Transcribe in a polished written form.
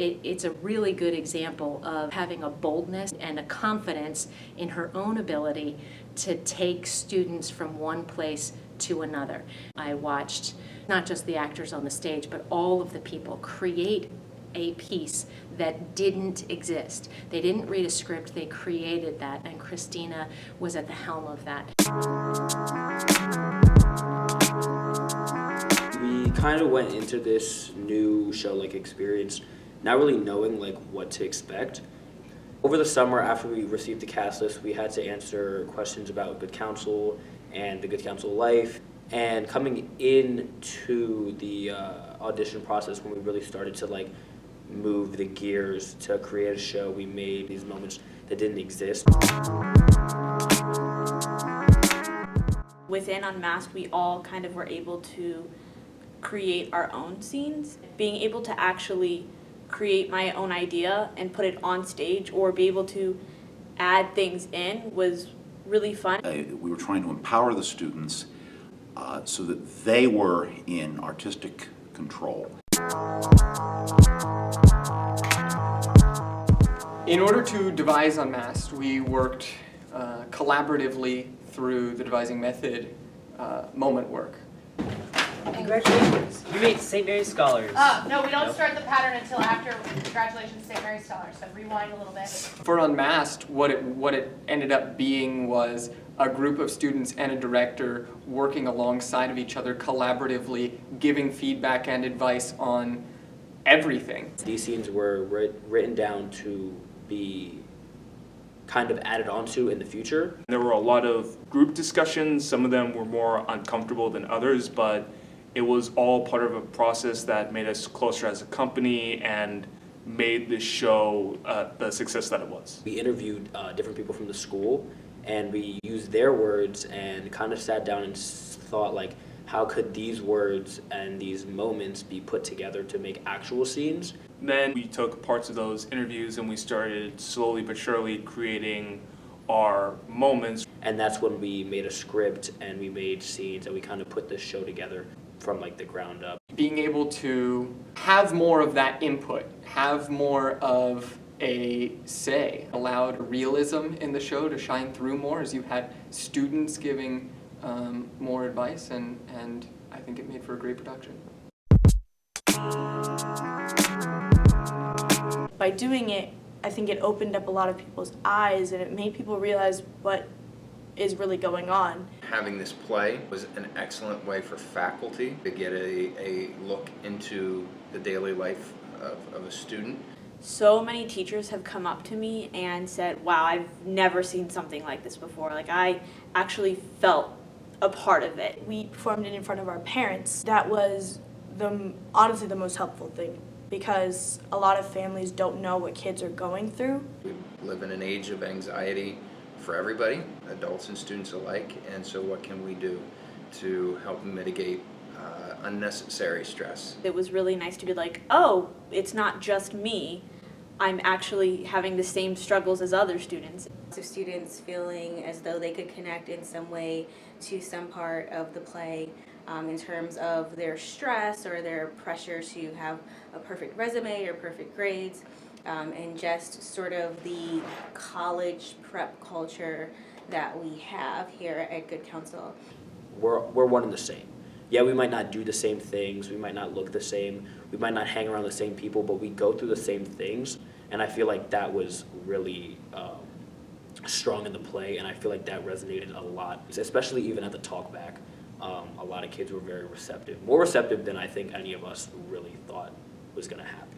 It's a really good example of having a boldness and a confidence in her own ability to take students from one place to another. I watched not just the actors on the stage, but all of the people create a piece that didn't exist. They didn't read a script, they created that, and Christina was at the helm of that. We kind of went into this new show experience not really knowing what to expect. Over the summer, after we received the cast list, we had to answer questions about good counsel and the good counsel life. And coming into the audition process, when we really started to move the gears to create a show, we made these moments that didn't exist. Within Unmasked, we all kind of were able to create our own scenes. Being able to actually create my own idea and put it on stage or be able to add things in was really fun. We were trying to empower the students so that they were in artistic control. In order to devise Unmasked, we worked collaboratively through the devising method moment work. Congratulations. You made St. Mary's Scholars. No, we don't start the pattern until after congratulations, St. Mary's Scholars. So rewind a little bit. For Unmasked, what it ended up being was a group of students and a director working alongside of each other collaboratively, giving feedback and advice on everything. These scenes were written down to be kind of added onto in the future. There were a lot of group discussions. Some of them were more uncomfortable than others, but it was all part of a process that made us closer as a company and made this show the success that it was. We interviewed different people from the school, and we used their words and kind of sat down and thought how could these words and these moments be put together to make actual scenes. Then we took parts of those interviews and we started slowly but surely creating our moments. And that's when we made a script and we made scenes and we kind of put this show together from the ground up. Being able to have more of that input, have more of a say, allowed realism in the show to shine through more as you had students giving more advice, and I think it made for a great production. By doing it, I think it opened up a lot of people's eyes and it made people realize what is really going on. Having this play was an excellent way for faculty to get a look into the daily life of a student. So many teachers have come up to me and said, wow, I've never seen something like this before. I actually felt a part of it. We performed it in front of our parents. That was honestly the most helpful thing, because a lot of families don't know what kids are going through. We live in an age of anxiety for everybody, adults and students alike, and so what can we do to help mitigate unnecessary stress? It was really nice to be like, oh, it's not just me. I'm actually having the same struggles as other students. So students feeling as though they could connect in some way to some part of the play in terms of their stress or their pressure to have a perfect resume or perfect grades, and just sort of the college prep culture that we have here at Good Counsel. We're one and the same. Yeah, we might not do the same things, we might not look the same, we might not hang around the same people, but we go through the same things, and I feel like that was really strong in the play, and I feel like that resonated a lot, especially even at the talkback. A lot of kids were very receptive, more receptive than I think any of us really thought was going to happen.